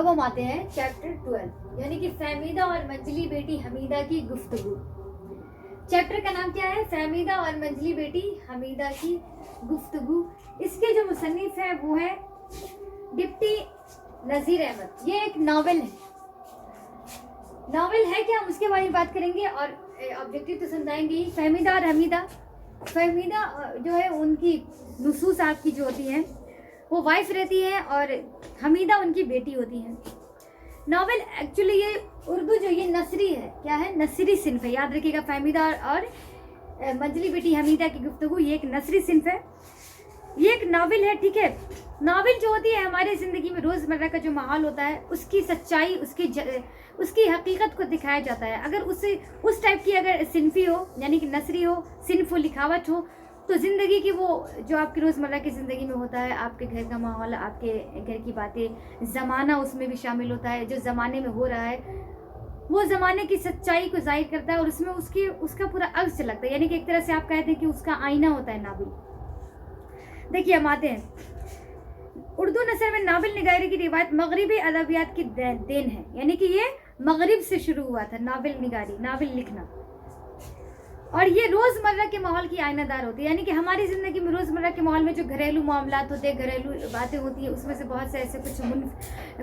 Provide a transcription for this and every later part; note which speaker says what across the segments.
Speaker 1: اب ہم آتے ہیں چیپٹر 12 یعنی کہ فہمیدہ اور منجلی بیٹی حمیدہ کی گفتگو. چیپٹر کا نام کیا ہے؟ فہمیدہ اور منجلی بیٹی حمیدہ کی گفتگو. اس کے جو مصنف ہے وہ ہے ڈپٹی نذیر احمد. یہ ایک ناول ہے. ناول ہے کیا، ہم اس کے بارے میں بات کریں گے اور آبجیکٹیو تو سمجھائیں گے. فہمیدہ اور حمیدہ. فہمیدہ جو ہے ان کی نصوص آپ کی جو ہوتی ہیں وہ وائف رہتی ہے اور حمیدہ ان کی بیٹی ہوتی ہے. ناول ایکچولی یہ اردو جو یہ نثری ہے، کیا ہے؟ نثری صنف ہے. یاد رکھیے گا، فہمیدہ اور منجلی بیٹی حمیدہ کی گفتگو یہ ایک نثری صنف ہے. یہ ایک ناول ہے، ٹھیک ہے. ناول جو ہوتی ہے ہمارے زندگی میں روزمرہ کا جو ماحول ہوتا ہے اس کی سچائی، اس کی حقیقت کو دکھایا جاتا ہے. اگر اس ٹائپ کی اگر صنفی ہو یعنی کہ نثری ہو، صنف ہو، لکھاوٹ ہو، تو زندگی کی وہ جو آپ کی روزمرہ کی زندگی میں ہوتا ہے، آپ کے گھر کا ماحول، آپ کے گھر کی باتیں، زمانہ اس میں بھی شامل ہوتا ہے. جو زمانے میں ہو رہا ہے وہ زمانے کی سچائی کو ظاہر کرتا ہے اور اس میں اس کا پورا عکس جھلکتا ہے. یعنی کہ ایک طرح سے آپ کہتے ہیں کہ اس کا آئینہ ہوتا ہے ناول. دیکھیے ہم آتے ہیں. اردو نثر میں ناول نگاری کی روایت مغربی ادبیات کی دین ہے. یعنی کہ یہ مغرب سے شروع ہوا تھا ناول نگاری، ناول لکھنا. اور یہ روزمرہ کے ماحول کی آئینہ دار ہوتی ہے. یعنی کہ ہماری زندگی میں روزمرہ کے ماحول میں جو گھریلو معاملات ہوتے ہیں، گھریلو باتیں ہوتی ہیں، اس میں سے بہت سے ایسے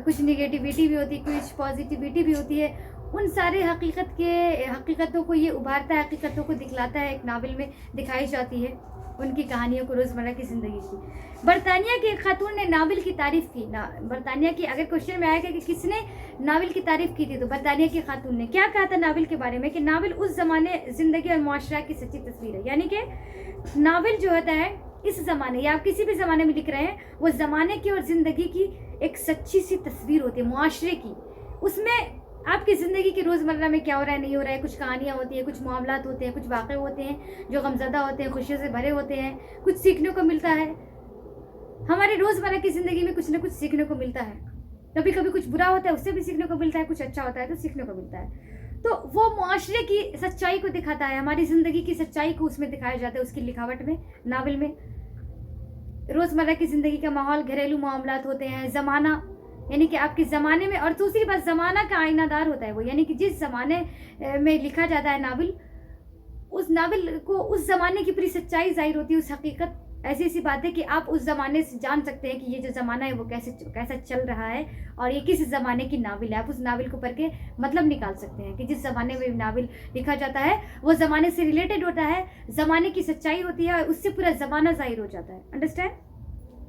Speaker 1: کچھ نگیٹیویٹی بھی ہوتی ہے، کچھ پازیٹیویٹی بھی ہوتی ہے. ان سارے حقیقتوں کو یہ ابھارتا ہے، حقیقتوں کو دکھلاتا ہے. ایک ناول میں دکھائی جاتی ہے ان کی کہانیوں کو، روزمرہ کی زندگی کی. برطانیہ کی ایک خاتون نے ناول کی تعریف کی. برطانیہ کی اگر کوشچن میں آئے گا کہ کس نے ناول کی تعریف کی تھی، تو برطانیہ کی خاتون نے کیا کہا تھا ناول کے بارے میں؟ کہ ناول اس زمانے، زندگی اور معاشرہ کی سچی تصویر ہے. یعنی کہ ناول جو ہوتا ہے اس زمانے یا آپ کسی بھی زمانے میں لکھ رہے ہیں، وہ زمانے کی اور زندگی کی ایک سچی سی تصویر ہوتی ہے، معاشرے کی. اس میں آپ کی زندگی کی روزمرہ میں کیا ہو رہا ہے، نہیں ہو رہا ہے. کچھ کہانیاں ہوتی ہیں، کچھ معاملات ہوتے ہیں، کچھ واقعے ہوتے ہیں جو غمزدہ ہوتے ہیں، خوشیوں سے بھرے ہوتے ہیں. کچھ سیکھنے کو ملتا ہے. ہمارے روزمرہ کی زندگی میں کچھ نہ کچھ سیکھنے کو ملتا ہے. کبھی کبھی کچھ برا ہوتا ہے، اس سے بھی سیکھنے کو ملتا ہے. کچھ اچھا ہوتا ہے تو سیکھنے کو ملتا ہے. تو وہ معاشرے کی سچائی کو دکھاتا ہے، ہماری زندگی کی سچائی کو اس میں دکھایا جاتا ہے، اس کی لکھاوٹ میں، ناول میں. روزمرہ کی زندگی کا ماحول، گھریلو معاملات ہوتے ہیں، زمانہ یعنی کہ آپ کے زمانے میں. اور دوسری بات، زمانہ کا آئینہ دار ہوتا ہے وہ. یعنی کہ جس زمانے میں لکھا جاتا ہے ناول، اس ناول کو اس زمانے کی پوری سچائی ظاہر ہوتی ہے، اس حقیقت. ایسی ایسی بات ہے کہ آپ اس زمانے سے جان سکتے ہیں کہ یہ جو زمانہ ہے وہ کیسا چل رہا ہے اور یہ کس زمانے کی ناول ہے. آپ اس ناول کو پڑھ کے مطلب نکال سکتے ہیں کہ جس زمانے میں ناول لکھا جاتا ہے وہ زمانے سے ریلیٹڈ ہوتا ہے، زمانے کی سچائی ہوتی ہے اور اس سے پورا زمانہ ظاہر ہو جاتا ہے. انڈرسٹینڈ؟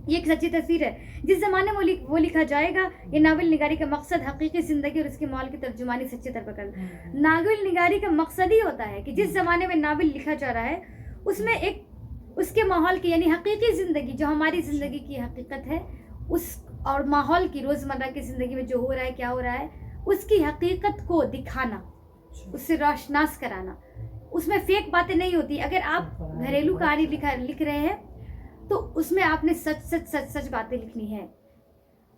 Speaker 1: یہ ایک سچی تصویر ہے. جس زمانے میں وہ لکھا جائے گا. یہ ناول نگاری کا مقصد حقیقی زندگی اور اس کے ماحول کی ترجمانی سچے طور پر کرنا. ناول نگاری کا مقصد ہی ہوتا ہے کہ جس زمانے میں ناول لکھا جا رہا ہے اس میں ایک اس کے ماحول کی یعنی حقیقی زندگی، جو ہماری زندگی کی حقیقت ہے، اس اور ماحول کی روزمرہ کی زندگی میں جو ہو رہا ہے، کیا ہو رہا ہے، اس کی حقیقت کو دکھانا، اس سے روشناس کرانا. اس میں فیک باتیں نہیں ہوتی. اگر آپ گھریلو کہانی لکھ رہے ہیں تو اس میں آپ نے سچ باتیں لکھنی ہے.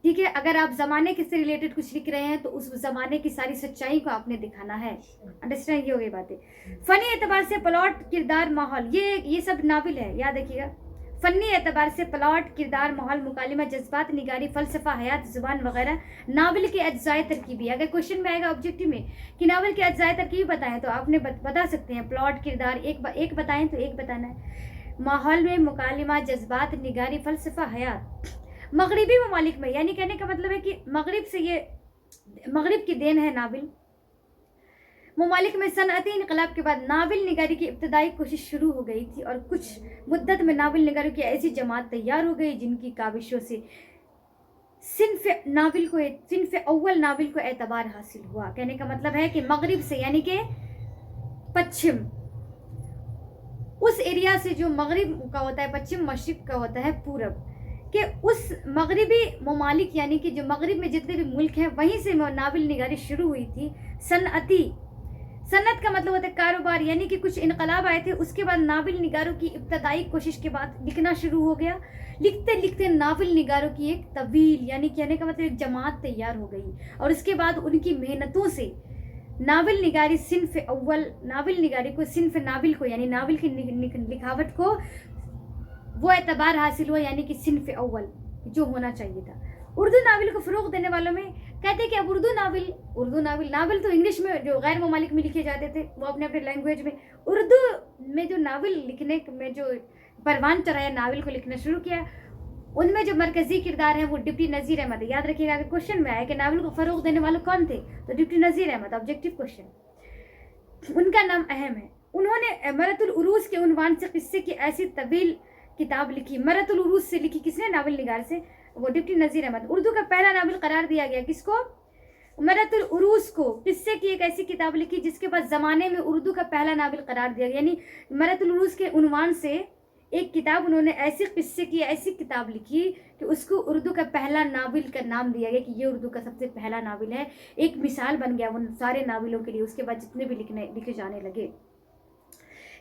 Speaker 1: ٹھیک ہے؟ اگر آپ زمانے کے سے ریلیٹڈ کچھ لکھ رہے ہیں تو اس زمانے کی ساری سچائی کو آپ نے دکھانا ہے. انڈرسٹینڈ؟ یہ ہو گئی باتیں. فنی اعتبار سے پلاٹ، کردار، ماحول، یہ سب ناول ہے. یاد رکھیے گا، فنی اعتبار سے پلاٹ، کردار، ماحول، مکالمہ، جذبات، نگاری، فلسفہ، حیات، زبان وغیرہ ناول کے اجزائے ترکیبی. اگر کوشچن میں آئے گا آبجیکٹیو میں کہ ناول کے اجزائے ترکیبی بتائیں تو آپ نے بتا سکتے ہیں پلاٹ، کردار. ایک بتائیں تو ایک بتانا ہے. ماحول میں مکالمہ، جذبات، نگاری، فلسفہ، حیات. مغربی ممالک میں، یعنی کہنے کا مطلب ہے کہ مغرب کی دین ہے ناول. ممالک میں صنعتی انقلاب کے بعد ناول نگاری کی ابتدائی کوشش شروع ہو گئی تھی اور کچھ مدت میں ناول نگاروں کی ایسی جماعت تیار ہو گئی جن کی کاوشوں سے صنف اول ناول کو اعتبار حاصل ہوا. کہنے کا مطلب ہے کہ مغرب سے یعنی کہ پچھم، اس ایریا سے جو مغرب کا ہوتا ہے، پچھم مشرق کا ہوتا ہے پورب، کہ اس مغربی ممالک یعنی کہ جو مغرب میں جتنے بھی ملک ہیں وہیں سے ناول نگاری شروع ہوئی تھی. صنعت کا مطلب ہوتا ہے کاروبار. یعنی کہ کچھ انقلاب آئے تھے، اس کے بعد ناول نگاروں کی ابتدائی کوشش کے بعد لکھنا شروع ہو گیا. لکھتے لکھتے ناول نگاروں کی ایک طویل یعنی کہنے کا مطلب ایک جماعت تیار ہو گئی اور اس کے بعد ان کی محنتوں سے ناول نگاری صنف اول، ناول نگاری کو صنف ناول کو یعنی ناول کی لکھاوٹ کو وہ اعتبار حاصل ہوا یعنی کہ صنف اول جو ہونا چاہیے تھا. उर्दू नावल को फ़रोग़ देने वालों में कहते हैं कि अब उर्दू नावल तो इंग्लिश में जो गैर ममालिक में लिखे जाते थे वो अपने अपने लैंग्वेज में, उर्दू में जो नावल लिखने में जो परवान चढ़ाया, नावल को लिखना शुरू किया, उनमें जो मरकजी किरदार है वो डिप्टी नज़ीर अहमद। याद रखिएगा अगर क्वेश्चन में आया कि नावल को फ़रोग़ देने वाले कौन थे, तो डिप्टी नज़ीर अहमद, ऑब्जेक्टिव क्वेश्चन। उनका नाम अहम है। उन्होंने मरतुल उरूस के उन्वान से किस्से की ऐसी तवील किताब लिखी। मरतुल उरूस से लिखी किसने? नावल निगार से, वो डिप्टी नज़ीर अहमद। उर्दू का पहला नावल करार दिया गया किसको? मरतुल उरूस को। किस्से की एक ऐसी किताब लिखी जिसके बाद ज़माने में उर्दू का पहला नावल करार दिया गया। यानी मरतुल उरूस के उन्वान से एक किताब उन्होंने ऐसी किस्से की ऐसी किताब लिखी कि उसको उर्दू का पहला नावल का नाम दिया गया कि ये उर्दू का सबसे पहला नावल है। एक मिसाल बन गया उन सारे नावलों के लिए। उसके बाद जितने भी लिखे जाने लगे।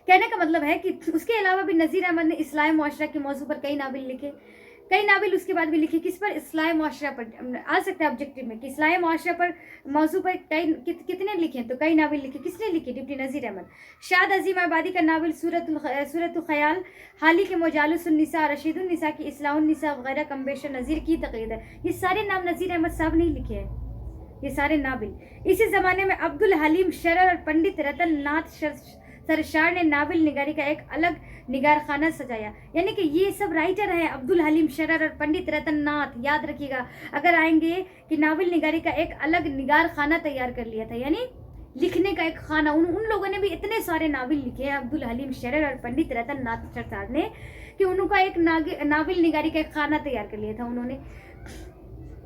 Speaker 1: कहने का मतलब है कि उसके अलावा भी नज़ीर अहमद ने इस्लाह मुआशरा के मौजू पर कई नावल लिखे, कई नावल उसके बाद भी लिखे। किस पर? इस्लाह मुआशरा पर। आ सकता है ऑब्जेक्टिव में कि इस्लाह मुआशरा पर मौजू पर कितने लिखे? तो कई नावल लिखे। किसने लिखे? डिप्टी नज़ीर अहमद। शाद अजीम आबादी का नावल सूरत ख्याल, हाली के मोजालुसुन्निसा, रशीदुन्निसा की इस्लाहुन्निसा वगैरह कमबेश नज़ीर की तक़लीद है। ये सारे नाम नज़ीर अहमद साहब नहीं लिखे हैं, ये सारे नावल। इसी ज़माने में अब्दुल हलीम शरर और पंडित रतन नाथ सरशार ने नावल निगारी का एक अलग निगार खाना सजाया। यानी कि ये सब राइटर हैं, अब्दुल हलीम शरर और पंडित रतन नाथ। याद रखिएगा अगर आएंगे कि नावल निगारी का एक अलग निगार खाना तैयार कर लिया था, यानी लिखने का एक खाना। उन लोगों ने भी इतने सारे नावल लिखे हैं, अब्दुल हलीम शरर और पंडित रतन नाथ सरशार ने, कि उनका एक नावल निगारी का एक खाना तैयार कर लिया था उन्होंने।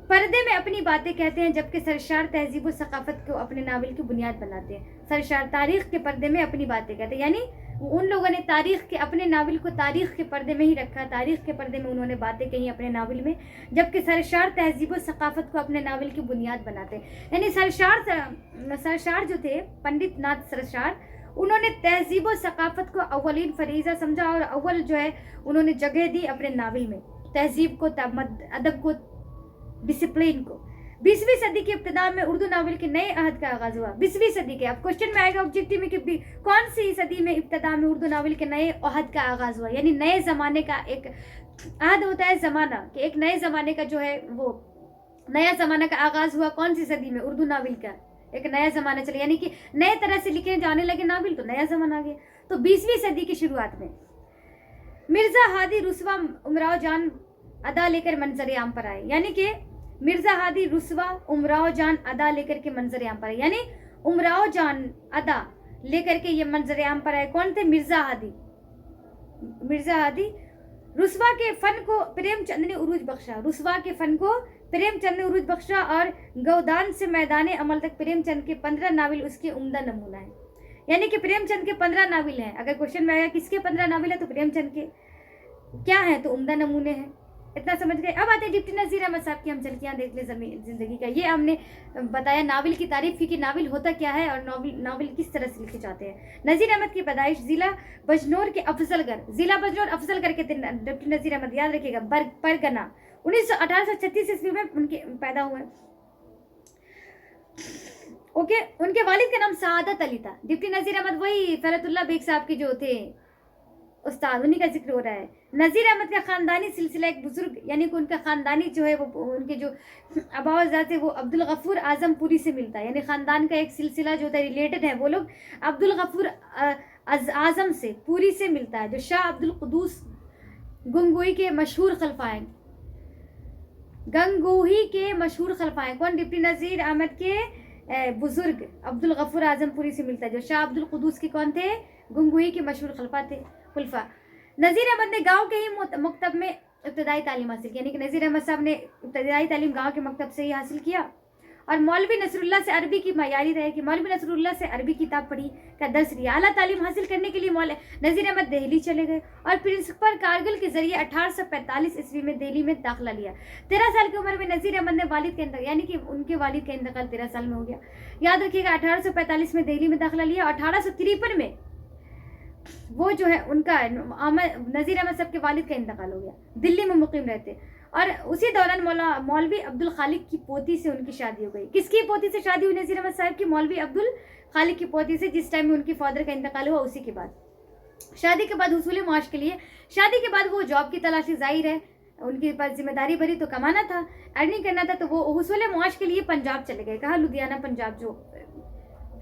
Speaker 1: पर्दे में अपनी बातें कहते हैं, जबकि सरशार तहजीब व सकाफत को अपने नावल की बुनियाद बनाते हैं। सरशार तारीख के पर्दे में अपनी बातें कहते हैं, यानी उन लोगों ने तारीख के अपने नावल को तारीख के पर्दे में ही रखा, तारीख के पर्दे में उन्होंने बातें कही अपने नावल में, जबकि सरशार तहजीब व सकाफत को अपने नावल की बुनियाद बनाते हैं। यानी सरशार जो थे, पंडित नाथ सरशार, उन्होंने तहजीब व सकाफत को अव्वलीन फरीज़ा समझा और अव्वल जो है उन्होंने जगह दी अपने नावल में, तहजीब को, अदब को, डिसिप्लिन को। 20वीं सदी की इब्तिदा में उर्दू नावल के नए अहद का आगाज हुआ। 20वीं सदी के, अब क्वेश्चन में आएगा ऑब्जेक्टिव में कि कौन सी सदी में इब्तिदा में उर्दू नावल के नए अहद का आगाज हुआ। यानी नए ज़माने का एक अहद होता है ज़माना, कि एक नए ज़माने का जो है वो नया ज़माना का आगाज हुआ। कौन सी सदी में? उर्दू नावल का एक नया ज़माना चला, यानी कि नए तरह से लिखे जाने लगे नावल, तो नया ज़माना आ गया। तो 20वीं सदी की शुरुआत में मिर्ज़ा हादी रुस्वा उमराव जान अदा लेकर मंजर आम पर आए। यानी कि मिर्ज़ा हादी रुस्वा उमराव जान अदा लेकर के मंजर आम पर आए, यानी उमराव जान अदा लेकर के ये मंजर आम पर आए। कौन थे? मिर्ज़ा हादी रुस्वा के फ़न को प्रेमचंद ने उरूज बख्शा। रुस्वा के फ़न को प्रेमचंद ने उरूज बख्शा और गौदान से मैदान अमल तक प्रेमचंद के 15 नावल उसके उम्दा नमूना है। यानी कि प्रेमचंद के 15 नावल हैं। अगर क्वेश्चन में आएगा किसके 15 नावल है, तो प्रेमचंद के क्या है, तो उम्दा नमूने हैं। इतना समझ गए। अब आते हैं डिप्टी नज़ीर अहमद साहब की हम झलकियाँ देख ले ज़िंदगी का। ये हमने बताया नावल की तारीफ की कि नावल होता क्या है और नावल किस तरह से लिखे जाते हैं। नज़ीर अहमद की पैदाइश ज़िला बजनौर के अफजलगढ़ के डिप्टी नज़ीर अहमद, याद रखिएगा, परगना, 1836 ईस्वी में उनके पैदा हुए। ओके, उनके वालिद का नाम सआदत अली था। डिप्टी नज़ीर अहमद वही फरतुल्लाह बेग साहब के जो थे उस्ताद, उन्हीं का जिक्र हो रहा है। नज़ीर अहमद का ख़ानदानी सिलसिला एक बुजुर्ग, यानी कि उनका ख़ानदानी जो है वो उनके जो आबाज़ात है वो अब्दुल गफ़ूर आज़म पुरी से मिलता है। यानी ख़ानदान का एक सिलसिला जो होता है, रिलेटेड है वो लोग अब्दुल गफ़ूर आज़म से, पुरी से मिलता है, जो शाह अब्दुल कुदूस गंगोही के मशहूर खलफा हैं। कौन? डिप्टी नज़ीर अहमद के बुजुर्ग अब्दुल गफ़ूर आज़म पुरी से मिलता है, जो शाह अब्दुल कुदूस के कौन थे? गंगोही के मशहूर खुलफा। नज़ीर अहमद ने गांव के ही मकतब में इब्तदाई तालीम हासिल की। यानी कि नज़ीर अहमद साहब ने इब्तदाई तालीम गांव के मकतब से ही हासिल किया और मौलवी नसरुल्लाह से अरबी की मायारी रहे कि मौलवी नसरुल्लाह से अरबी किताब पढ़ी का दर्स लिया। आला तालीम हासिल करने के लिए नज़ीर अहमद दिल्ली चले गए और प्रिंसिपल कारगिल के जरिए 1845 ईस्वी में दिल्ली में दाखिला लिया। 13 साल की उम्र में नज़ीर अहमद ने वालिद के इंतकाल, यानी कि उनके वालिद का इंतकाल 13 साल में हो गया। याद रखिएगा 1845 में दिल्ली में दाखिला लिया और 1853 में वो जो है उनका नज़ीर अहमद साहब के वालिद का इंतकाल हो गया। दिल्ली में मुकीम रहते और उसी दौरान मौलवी अब्दुल खालिक की पोती से उनकी शादी हो गई। किसकी पोती से शादी हुई नज़ीर अहमद साहब की? मौलवी अब्दुल खालिक की पोती से, जिस टाइम में उनकी फादर का इंतकाल हुआ उसी के बाद। शादी के बाद हुसूल माश के लिए, शादी के बाद वो जॉब की तलाशी, जाहिर है ان के पास जिम्मेदारी भरी तो कमाना था, अर्निंग करना था, तो वो हुसूल मुआश के लिए पंजाब चले गए। कहा लुधियाना पंजाब, जो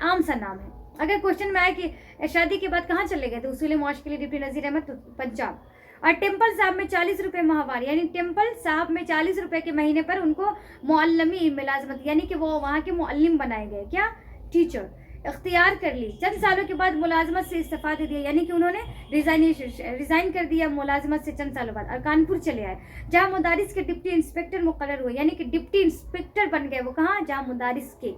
Speaker 1: आम सा नाम है। अगर क्वेश्चन में आए कि शादी के बाद कहाँ चले गए, तो हुसूल मुआश के लिए डिप्टी नज़ीर अहमद तो पंजाब। और टेम्पल साहब में 40 रुपये माहवार, यानी टेम्पल साहब में 40 रुपये के महीने पर उनको मुअल्लमी मुलाजमत, यानी कि वो वहाँ के मुअल्लिम बनाए गए, क्या, टीचर इख्तियार कर ली। चंद सालों के बाद मुलाजमत से इस्तीफा दे दिया, यानी कि उन्होंने रिज़ाइन कर दिया मुलाजमत से चंद सालों बाद, और कानपुर चले आए, जहाँ मुदारिस के डिप्टी इंस्पेक्टर मुकर्रर हुए, यानी कि डिप्टी इंस्पेक्टर बन गए वो। कहाँ, जहाँ मुदारिस के,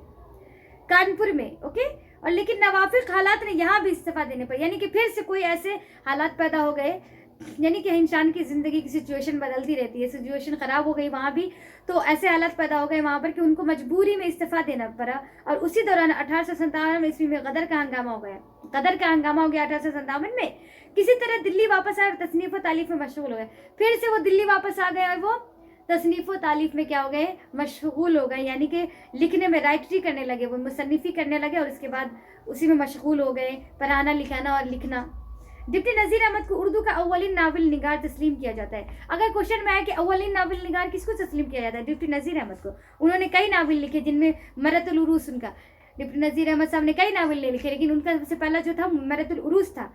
Speaker 1: कानपुर में, ओके। और लेकिन नवाफिक हालात ने यहाँ भी इस्तीफा देने पर, यानी कि फिर से कोई ऐसे हालात पैदा हो गए, यानी कि इंसान की ज़िंदगी की सिचुएशन बदलती रहती है, सिचुएशन ख़राब हो गई वहाँ भी, तो ऐसे हालात पैदा हो गए वहाँ पर कि उनको मजबूरी में इस्तीफा देना पड़ा। और उसी दौरान 1857 ईस्वी में गदर का हंगामा हो गया। गदर का हंगामा हो गया 1857 में। किसी तरह दिल्ली वापस आए और तसनीफ़ व तालीफ में मशगूल हो गए। फिर से वो दिल्ली वापस आ गए और वो तसनीफ़ व तालीफ में क्या हो गए, मशगूल हो गए, यानी कि लिखने में, राइटरी करने लगे, वो मुसन्निफ़ी करने लगे, और उसके बाद उसी में मशगूल हो गए, पढ़ाना लिखाना और लिखना। डिप्टी नज़ीर अहमद को उर्दू का अव्वलिन नावल निगार तस्लीम किया जाता है। अगर क्वेश्चन में आया कि अव्वलिन नावल निगार किसको तस्लीम किया जाता है, डिप्टी नज़ीर अहमद को। उन्होंने कई नावल लिखे, जिनमें मरतुल उरूस, उनका डिप्टी नज़ीर अहमद साहब ने कई नावल नहीं लिखे, लेकिन उनका सबसे पहला जो था मरतुल उरूस था।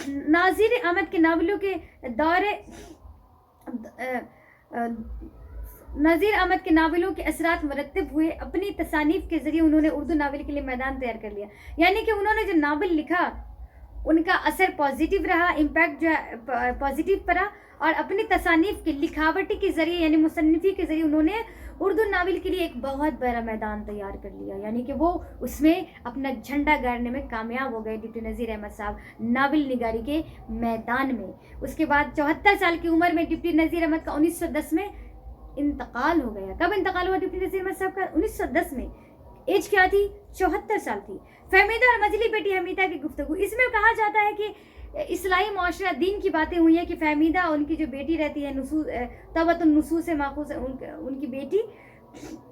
Speaker 1: नज़ीर अहमद के नावलों के दौरे नज़ीर अहमद के नावलों के असरात मरतब हुए। अपनी तसानीफ के ज़रिए उन्होंने उर्दू नावल के लिए मैदान तैयार कर लिया, यानी कि उन्होंने जो नावल लिखा उनका असर पॉजिटिव रहा, इम्पैक्ट जो है पॉजिटिव पड़ा, और अपनी तसानीफ की लिखावटी के ज़रिए, यानी मुसन्निफ़ी के ज़रिए उन्होंने उर्दू नावल के लिए एक बहुत बड़ा मैदान तैयार कर लिया, यानी कि वो उसमें अपना झंडा गाड़ने में कामयाब हो गए डिप्टी नज़ीर अहमद साहब नावल निगारी के मैदान में। उसके बाद 74 साल की उम्र में डिप्टी नज़ीर अहमद का 1910 में इंतकाल हो गया। कब इंतकाल हुआ डिप्टी नज़ीर अहमद साहब का? 1910 में। एज क्या थी? 74 साल थी। फहमीदा और मजली बेटी हमीदा की गुफ्तगू, इसमें कहा जाता है कि इस्लाही माशरा दीन की बातें हुई है कि फहमीदा और उनकी जो बेटी रहती है तौबतुन नुसूस से माखूज है, उनकी बेटी,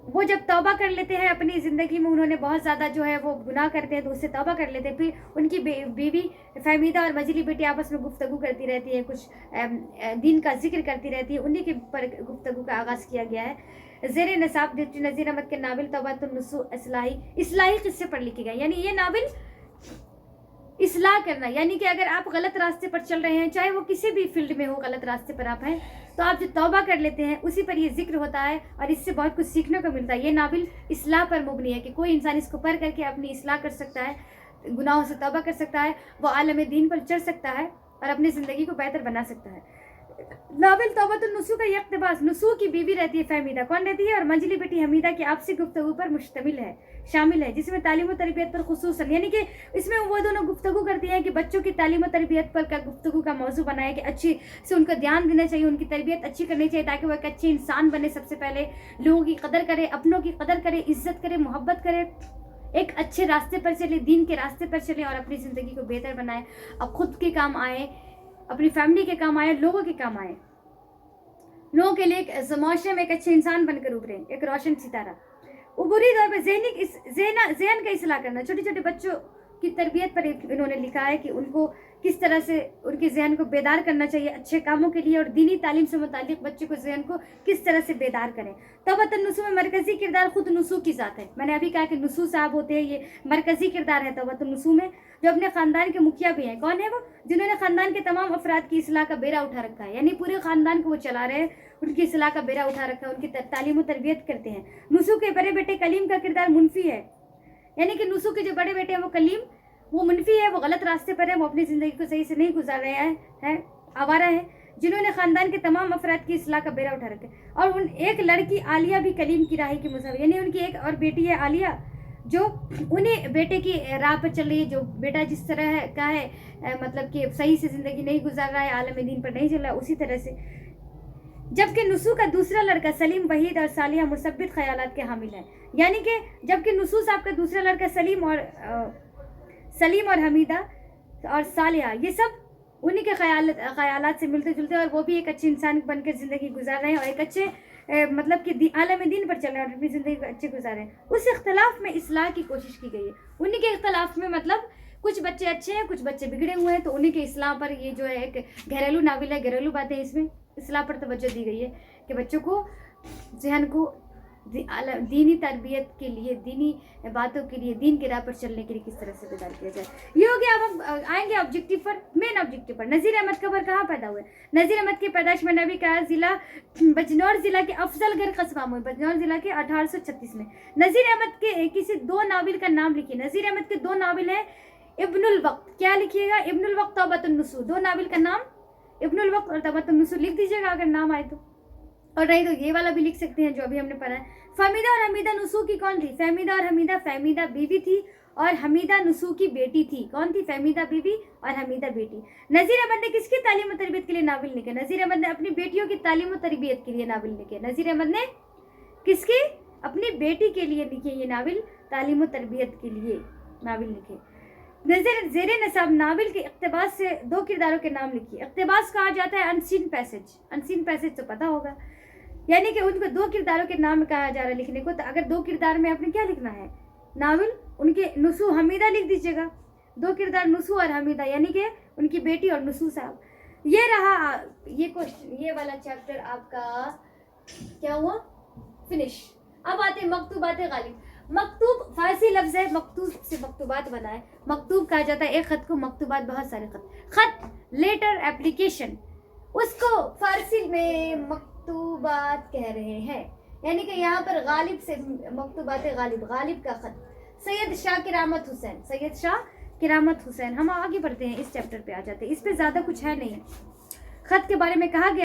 Speaker 1: वो जब तौबा कर लेते हैं अपनी ज़िंदगी में, उन्होंने बहुत ज़्यादा जो है वो गुनाह करते हैं तो उससे तौबा कर लेते हैं, फिर उनकी बीवी फहमीदा और मजली बेटी आपस में गुफ्तगू करती रहती है, कुछ दीन का जिक्र करती रहती है, उन्हीं के पर गुफ्तगू का आगाज़ किया गया है। ज़ेर नसाब डिप्टी नज़ीर अहमद के नावल तौबतुन नुसूस इस्लाही किस्से पर लिखे गए, यानी ये नावल इस्लाह करना, यानी कि अगर आप गलत रास्ते पर चल रहे हैं, चाहे वो किसी भी फील्ड में हो, गलत रास्ते पर आप हैं, तो आप जो तौबा कर लेते हैं उसी पर ये जिक्र होता है और इससे बहुत कुछ सीखने को मिलता है। ये नावल इस्लाह पर मुबनी है कि कोई इंसान इसको पढ़ करके अपनी इस्लाह कर सकता है, गुनाहों से तौबा कर सकता है, वो आलम दीन पर चढ़ सकता है और अपनी ज़िंदगी को बेहतर बना सकता है। नावल तौबतुन नुसू का ये इक़्तिबास, नुसू की बीवी रहती है फहमीदा, कौन रहती है, और मंजली बेटी हमीदा की आपसी गुफ्तगू पर मुश्तमिल है, शामिल है, जिसमें तालीम और तरबियत पर खुसूसन, यानी कि इसमें वो दोनों गुफ्तगू करती हैं कि बच्चों की तालीम और तरबियत पर का गुफ्तगू का मौजू बनाया कि अच्छी से उनको ध्यान देना चाहिए, उनकी तरबियत अच्छी करनी चाहिए ताकि वो एक अच्छे इंसान बने, सबसे पहले लोगों की कदर करे, अपनों की कदर करे, इज्जत करे, मोहब्बत करे, एक अच्छे रास्ते पर चले, दीन के रास्ते पर चले और अपनी ज़िंदगी को बेहतर बनाए, अब खुद के काम आए, अपनी फैमिली के काम आए, लोगों के काम आए, लोगों के लिए एक माशरे में एक अच्छे इंसान बनकर उभरे, एक रोशन सितारा। उबूरी तौर पर ज़हन का इस्लाह करना, छोटे छोटे बच्चों की तरबियत पर इन्होंने लिखा है कि उनको किस तरह से उनके जहन को बेदार करना चाहिए अच्छे कामों के लिए, और दीनी तालीम से मुतालिक बच्चे को जहन को किस तरह से बेदार करें। तौबतुन नुसू में मरकज़ी किरदार खुद नुसू की ज़ात है। मैंने अभी कहा कि नुसू साहब होते हैं, ये मरकज़ी किरदार है तौबतुन नुसू में, जो अपने ख़ानदान के मुखिया भी हैं। कौन है वो? जिन्होंने ख़ानदान के तमाम अफराद की इस्लाह का बेड़ा उठा रखा है, यानी पूरे ख़ानदान को वो चला रहे हैं, उनकी इस्लाह का बेड़ा उठा रखा है, उनकी तालीम और तरबियत करते हैं। नुसू के बड़े बेटे कलीम का किरदार मुनफी है, यानी कि नुसू के जो बड़े बेटे हैं वो कलीम, वो मुनफी है, वो गलत रास्ते पर है, वो अपनी ज़िंदगी को सही से नहीं गुजार रहे हैं, आवारा है, जिन्होंने ख़ानदान के तमाम अफराद की इस्लाह का बेड़ा उठा रखा है। और उन एक लड़की आलिया भी कलीम की राही की मुसावी, यानी उनकी एक और बेटी है आलिया, जो उन्हें बेटे की राह पर चल रही है, जो बेटा जिस तरह का है मतलब कि सही से ज़िंदगी नहीं गुजार रहा है, आलम दीन पर नहीं चल रहा, उसी तरह से। जबकि नुसू का दूसरा लड़का सलीम वहीद और सालिया मुसब्बित ख़यालात के हामिल है, यानी कि जबकि नुसू साहब का दूसरा लड़का सलीम और हमीदा और सालिया, ये सब उन्हीं के ख़यालात से मिलते जुलते, और वो भी एक अच्छे इंसान बनकर ज़िंदगी गुजार रहे हैं और एक अच्छे मतलब कि आलम दीन पर चल रहे हैं और अपनी ज़िंदगी को अच्छे गुजार रहे हैं। उस इख्तलाफ में इस्लाह की कोशिश की गई है। उन्हीं के इख्तलाफ में मतलब कुछ बच्चे अच्छे हैं, कुछ बच्चे बिगड़े हुए हैं, तो उन्हीं के इस्लाह पर ये जो है एक घरेलू नावल है, घरेलू बातें इसमें اصلاح پر توجہ دی گئی ہے کہ بچوں کو ذہن کو دینی تربیت کے لیے، دینی باتوں کے لیے، دین کی راہ پر چلنے کے لیے کس طرح سے بیدار کیا جائے. یہ ہو گیا. اب ہم آئیں گے آبجیکٹو پر، مین آبجیکٹو پر. نذیر احمد قبر کہاں پیدا ہوئے؟ نذیر احمد کی پیدائش میں نبی کا ضلع بجنور ضلع کے افضل گڑھ قصبہ میں، بجنور ضلع کے 1836 میں. نذیر احمد کے کسی 2 ناول کا نام لکھیے. نذیر احمد کے 2 ناول ہیں. ابن الوقت، کیا لکھیے گا؟ ابن الوقت، توبۃ النصوح. 2 ناول کا نام ابن الوقت اور توبۃ النصوح لکھ دیجیے گا اگر نام آئے تو. اور نہیں تو یہ والا بھی لکھ سکتے ہیں جو ابھی ہم نے پڑھا ہے. فہمیدہ اور حمیدہ نصوح کی کون تھی؟ فہمیدہ اور حمیدہ، فہمیدہ بیوی تھی اور حمیدہ نصوح کی بیٹی تھی. کون تھی؟ فہمیدہ بیوی اور حمیدہ بیٹی. نذیر احمد نے کس کی تعلیم و تربیت کے لیے ناول لکھے؟ نذیر احمد نے اپنی بیٹیوں کی تعلیم و تربیت کے لیے ناول لکھے. نذیر احمد نے کس کی؟ اپنی بیٹی کے لیے لکھے یہ ناول، تعلیم و تربیت کے لیے ناول لکھے. زیر نصاب ناول کے اقتباس سے 2 کرداروں کے نام لکھیے. اقتباس کہا جاتا ہے انسین پیسج. انسین پیسج تو پتہ ہوگا، یعنی کہ ان کو 2 کرداروں کے نام کہا جا رہا ہے لکھنے کو. تو اگر 2 کردار میں آپ نے کیا لکھنا ہے؟ ناول. ان کے نصوح حمیدہ لکھ دیجیے گا. 2 کردار نصوح اور حمیدہ، یعنی کہ ان کی بیٹی اور نصوح صاحب. یہ رہا یہ والا چیپٹر آپ کا کیا ہوا؟ فنش. اب آتے ہیں مکتوبات غالب. مکتوب فارسی لفظ ہے، مکتوب سے مکتوبات بنا ہے. مکتوب کہا جاتا ہے ایک خط کو، مکتوبات بہت سارے خط. خط لیٹر اپلیکیشن، اس کو فارسی میں مکتوبات کہہ رہے ہیں. یعنی کہ یہاں پر غالب سے مکتوبات غالب، غالب کا خط. سید شاہ کرامت حسین، سید شاہ کرامت حسین. ہم آگے بڑھتے ہیں، اس چیپٹر پہ آ جاتے ہیں. اس پہ زیادہ کچھ ہے نہیں. خط کے بارے میں کہا گیا